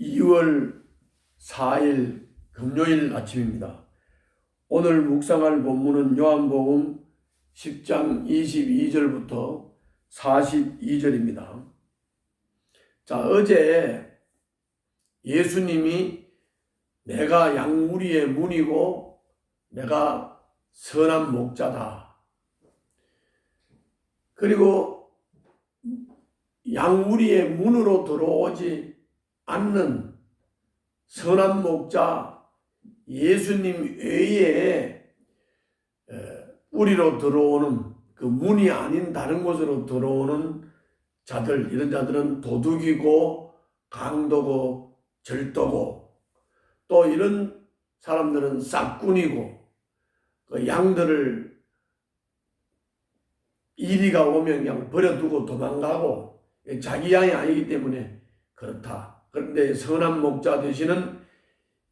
2월 4일 금요일 아침입니다. 오늘 묵상할 본문은 요한복음 10장 22절부터 42절입니다. 자, 어제 예수님이 내가 양무리의 문이고 내가 선한 목자다. 그리고 양무리의 문으로 들어오지 않는 선한 목자 예수님 외에 우리로 들어오는 그 문이 아닌 다른 곳으로 들어오는 자들, 이런 자들은 도둑이고 강도고 절도고, 또 이런 사람들은 싹꾼이고, 그 양들을 이리가 오면 그냥 버려두고 도망가고 자기 양이 아니기 때문에 그렇다. 그런데 선한 목자 되시는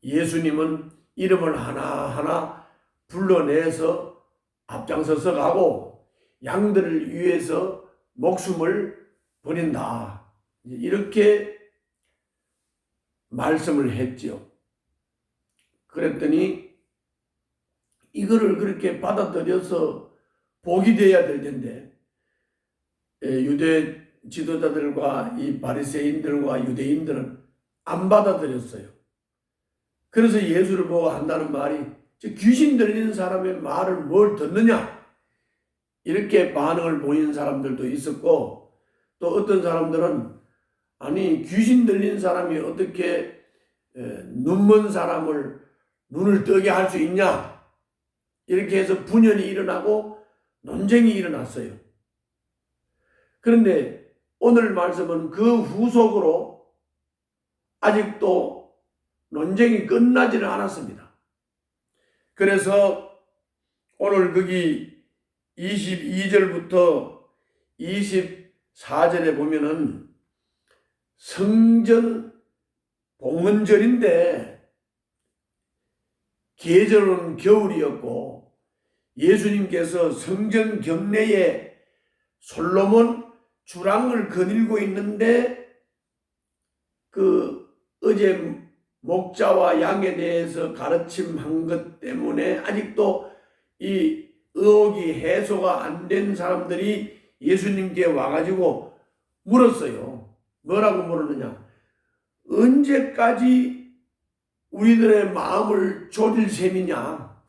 예수님은 이름을 하나하나 불러내서 앞장서서 가고 양들을 위해서 목숨을 버린다. 이렇게 말씀을 했지요. 그랬더니 이거를 그렇게 받아들여서 복이 되어야 될 텐데, 유대 지도자들과 이 바리새인들과 유대인들은 안 받아들였어요. 그래서 예수를 보고 한다는 말이 귀신 들리는 사람의 말을 뭘 듣느냐, 이렇게 반응을 보이는 사람들도 있었고, 또 어떤 사람들은 아니 귀신 들린 사람이 어떻게 눈먼 사람을 눈을 뜨게 할 수 있냐, 이렇게 해서 분열이 일어나고 논쟁이 일어났어요. 그런데 오늘 말씀은 그 후속으로 아직도 논쟁이 끝나지는 않았습니다. 그래서 오늘 거기 22절부터 24절에 보면은 성전 봉헌절인데 계절은 겨울이었고 예수님께서 성전 경내에 솔로몬 주랑을 거닐고 있는데 그 어제 목자와 양에 대해서 가르침한 것 때문에 아직도 이 의혹이 해소가 안 된 사람들이 예수님께 와가지고 물었어요. 뭐라고 물었느냐? 언제까지 우리들의 마음을 졸일 셈이냐?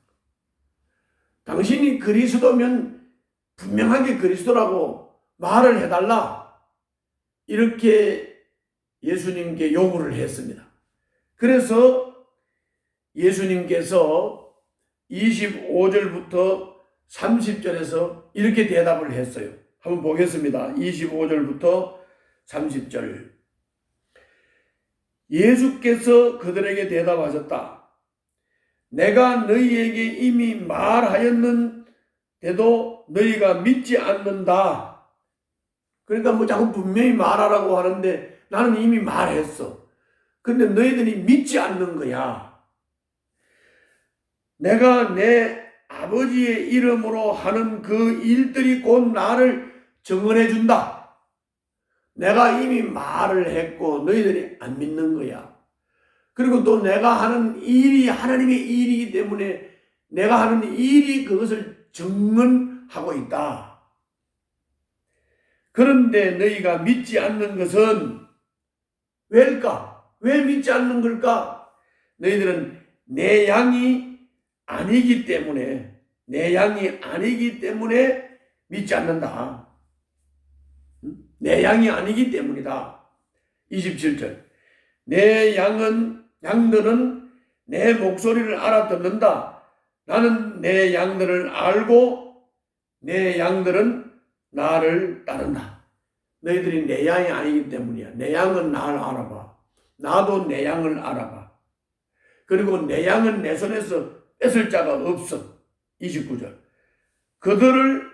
당신이 그리스도면 분명하게 그리스도라고 말을 해달라. 이렇게 예수님께 요구를 했습니다. 그래서 예수님께서 25절부터 30절에서 이렇게 대답을 했어요. 한번 보겠습니다. 25절부터 30절. 예수께서 그들에게 대답하셨다. 내가 너희에게 이미 말하였는데도 너희가 믿지 않는다. 그러니까 뭐 자꾸 분명히 말하라고 하는데 나는 이미 말했어. 근데 너희들이 믿지 않는 거야. 내가 내 아버지의 이름으로 하는 그 일들이 곧 나를 증언해 준다. 내가 이미 말을 했고 너희들이 안 믿는 거야. 그리고 또 내가 하는 일이 하나님의 일이기 때문에 내가 하는 일이 그것을 증언하고 있다. 그런데 너희가 믿지 않는 것은 왜일까? 왜 믿지 않는 걸까? 너희들은 내 양이 아니기 때문에 믿지 않는다. 내 양이 아니기 때문이다. 27절. 내 양들은 내 목소리를 알아듣는다. 나는 내 양들을 알고 내 양들은 나를 따른다. 너희들이 내 양이 아니기 때문이야. 내 양은 나를 알아봐. 나도 내 양을 알아봐. 그리고 내 양은 내 손에서 뺏을 자가 없어. 29절. 그들을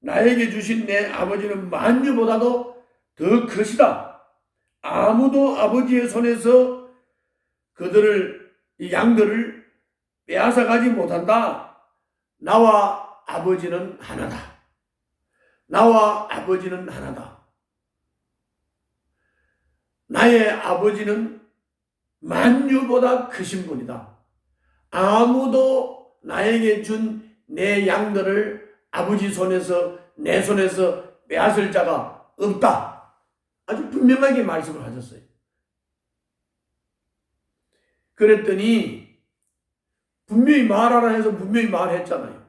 나에게 주신 내 아버지는 만유보다도 더 크시다. 아무도 아버지의 손에서 이 양들을 빼앗아 가지 못한다. 나와 아버지는 하나다. 나와 아버지는 하나다. 나의 아버지는 만유보다 크신 분이다. 아무도 나에게 준 내 양들을 아버지 손에서 내 손에서 빼앗을 자가 없다. 아주 분명하게 말씀을 하셨어요. 그랬더니 분명히 말하라 해서 분명히 말했잖아요.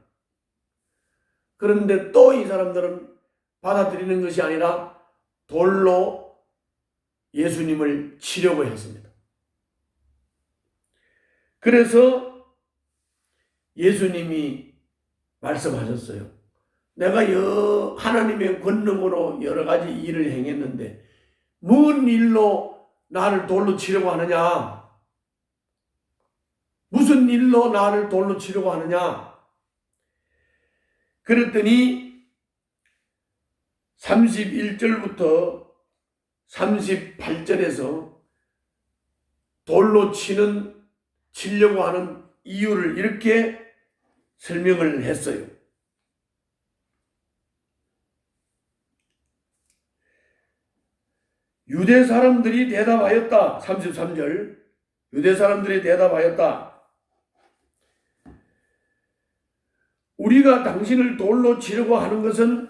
그런데 또 이 사람들은 받아들이는 것이 아니라 돌로 예수님을 치려고 했습니다. 그래서 예수님이 말씀하셨어요. 내가 하나님의 권능으로 여러 가지 일을 행했는데 뭔 일로 나를 돌로 치려고 하느냐? 무슨 일로 나를 돌로 치려고 하느냐? 그랬더니 31절부터 38절에서 돌로 치려고 하는 이유를 이렇게 설명을 했어요. 유대 사람들이 대답하였다. 33절. 유대 사람들이 대답하였다. 우리가 당신을 돌로 치려고 하는 것은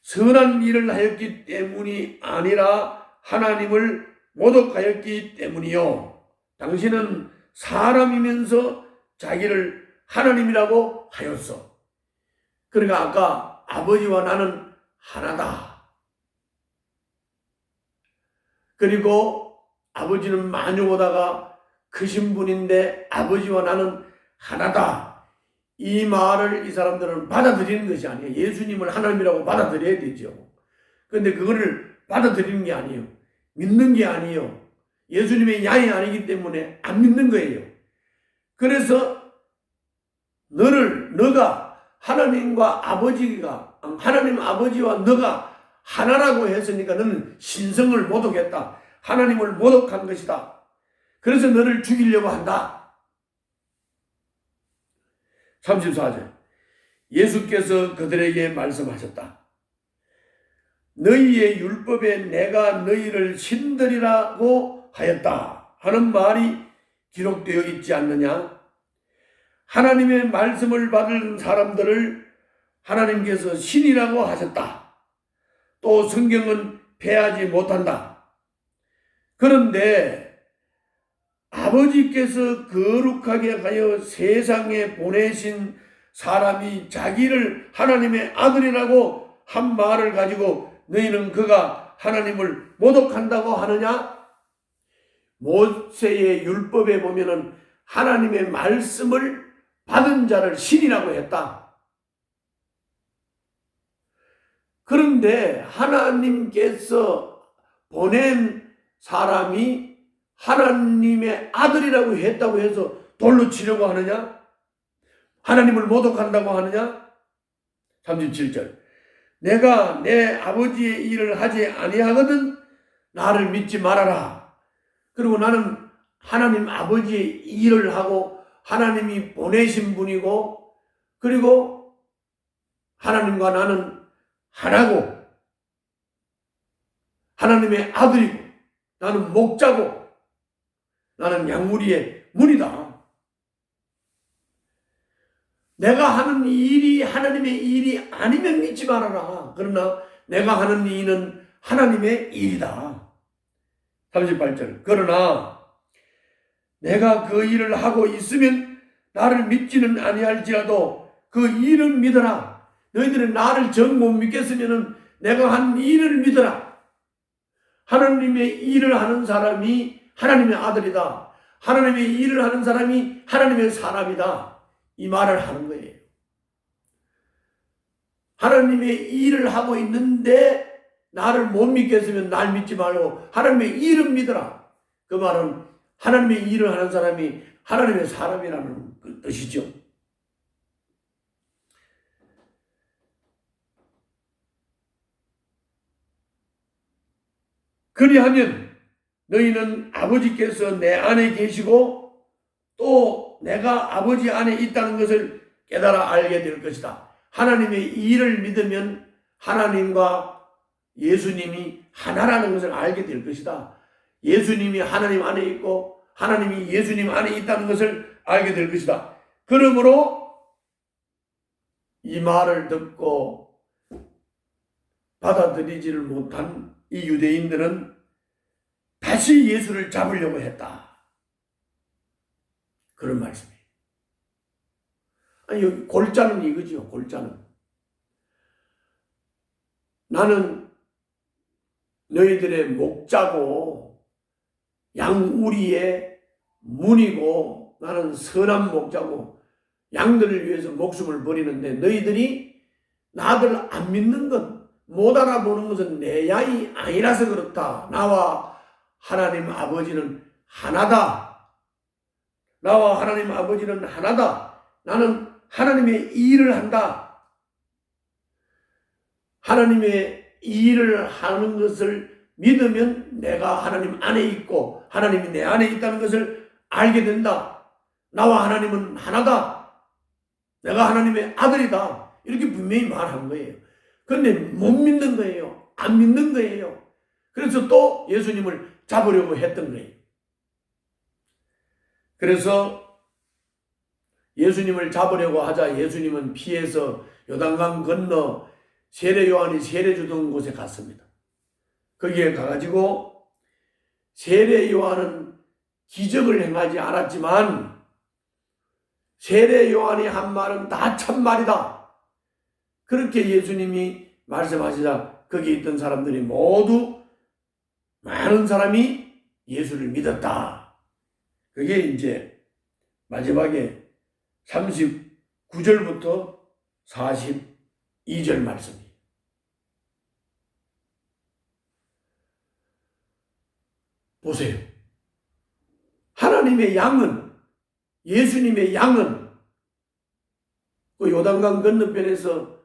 선한 일을 하였기 때문이 아니라 하나님을 모독하였기 때문이요. 당신은 사람이면서 자기를 하나님이라고 하였어. 그러니까 아까 아버지와 나는 하나다. 그리고 아버지는 만유보다가 크신 분인데 아버지와 나는 하나다. 이 말을 이 사람들은 받아들이는 것이 아니에요. 예수님을 하나님이라고 받아들여야 되죠. 그런데 그거를 받아들이는 게 아니에요. 믿는 게 아니에요. 예수님의 양이 아니기 때문에 안 믿는 거예요. 그래서 너가 하나님과 하나님 아버지와 너가 하나라고 했으니까 너는 신성을 모독했다. 하나님을 모독한 것이다. 그래서 너를 죽이려고 한다. 34절. 예수께서 그들에게 말씀하셨다. 너희의 율법에 내가 너희를 신들이라고 하였다 하는 말이 기록되어 있지 않느냐? 하나님의 말씀을 받은 사람들을 하나님께서 신이라고 하셨다. 또 성경은 패하지 못한다. 그런데 아버지께서 거룩하게 하여 세상에 보내신 사람이 자기를 하나님의 아들이라고 한 말을 가지고 너희는 그가 하나님을 모독한다고 하느냐? 모세의 율법에 보면은 하나님의 말씀을 받은 자를 신이라고 했다. 그런데 하나님께서 보낸 사람이 하나님의 아들이라고 했다고 해서 돌로 치려고 하느냐? 하나님을 모독한다고 하느냐? 37절. 내가 내 아버지의 일을 하지 아니하거든 나를 믿지 말아라. 그리고 나는 하나님 아버지의 일을 하고 하나님이 보내신 분이고 그리고 하나님과 나는 하나고 하나님의 아들이고 나는 목자고 나는 양무리의 문이다. 내가 하는 일이 하나님의 일이 아니면 믿지 말아라. 그러나 내가 하는 일은 하나님의 일이다. 38절. 그러나 내가 그 일을 하고 있으면 나를 믿지는 아니할지라도 그 일은 믿어라. 너희들은 나를 정 못 믿겠으면 내가 한 일을 믿어라. 하나님의 일을 하는 사람이 하나님의 아들이다. 하나님의 일을 하는 사람이 하나님의 사람이다. 이 말을 하는 거예요. 하나님의 일을 하고 있는데 나를 못 믿겠으면 날 믿지 말고 하나님의 일은 믿어라. 그 말은 하나님의 일을 하는 사람이 하나님의 사람이라는 그 뜻이죠. 그리하면 너희는 아버지께서 내 안에 계시고 또 내가 아버지 안에 있다는 것을 깨달아 알게 될 것이다. 하나님의 일을 믿으면 하나님과 예수님이 하나라는 것을 알게 될 것이다. 예수님이 하나님 안에 있고 하나님이 예수님 안에 있다는 것을 알게 될 것이다. 그러므로 이 말을 듣고 받아들이지를 못한 이 유대인들은 다시 예수를 잡으려고 했다. 그런 말씀이에요. 아니, 여기 골자는 이거지요. 골자는. 나는 너희들의 목자고 양우리의 문이고 나는 선한 목자고 양들을 위해서 목숨을 버리는데 너희들이 나를 안 믿는 것, 못 알아보는 것은 내 양이 아니라서 그렇다. 나와 하나님 아버지는 하나다. 나와 하나님 아버지는 하나다. 나는 하나님의 일을 한다. 하나님의 일을 하는 것을 믿으면 내가 하나님 안에 있고 하나님이 내 안에 있다는 것을 알게 된다. 나와 하나님은 하나다. 내가 하나님의 아들이다. 이렇게 분명히 말한 거예요. 그런데 못 믿는 거예요. 안 믿는 거예요. 그래서 또 예수님을 잡으려고 했던 거예요. 그래서 예수님을 잡으려고 하자 예수님은 피해서 요단강 건너 세례 요한이 세례 주던 곳에 갔습니다. 거기에 가가지고 세례 요한은 기적을 행하지 않았지만 세례 요한이 한 말은 다 참말이다. 그렇게 예수님이 말씀하시자 거기 있던 사람들이 모두 많은 사람이 예수를 믿었다. 그게 이제 마지막에 39절부터 42절 말씀이에요. 보세요. 하나님의 양은, 예수님의 양은 그 요단강 건너편에서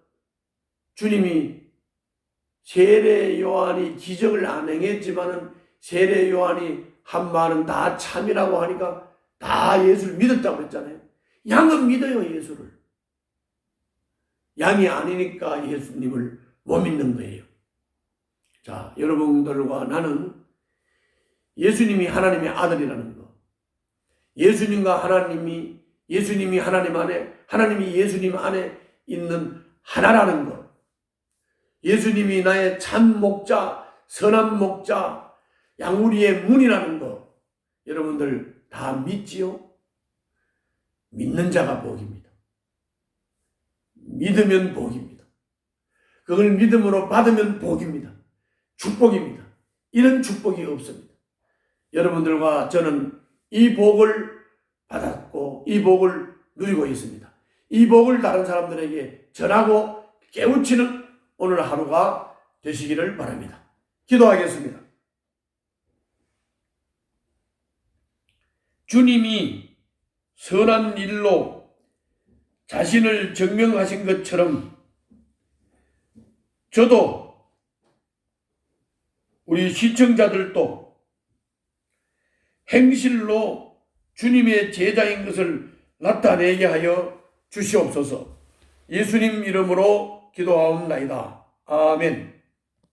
주님이 세례 요한이 기적을 안 행했지만은 세례 요한이 한 말은 다 참이라고 하니까 다 예수를 믿었다고 했잖아요. 양은 믿어요, 예수를. 양이 아니니까 예수님을 못 믿는 거예요. 자, 여러분들과 나는 예수님이 하나님의 아들이라는 거, 예수님과 예수님이 하나님 안에, 하나님이 예수님 안에 있는 하나라는 것, 예수님이 나의 참 목자, 선한 목자, 양우리의 문이라는 것, 여러분들 다 믿지요? 믿는 자가 복입니다. 믿으면 복입니다. 그걸 믿음으로 받으면 복입니다. 축복입니다. 이런 축복이 없습니다. 여러분들과 저는 이 복을 받았고 이 복을 누리고 있습니다. 이 복을 다른 사람들에게 전하고 깨우치는 오늘 하루가 되시기를 바랍니다. 기도하겠습니다. 주님이 선한 일로 자신을 증명하신 것처럼 저도 우리 시청자들도 행실로 주님의 제자인 것을 나타내게 하여 주시옵소서. 예수님 이름으로 기도하옵나이다. 아멘.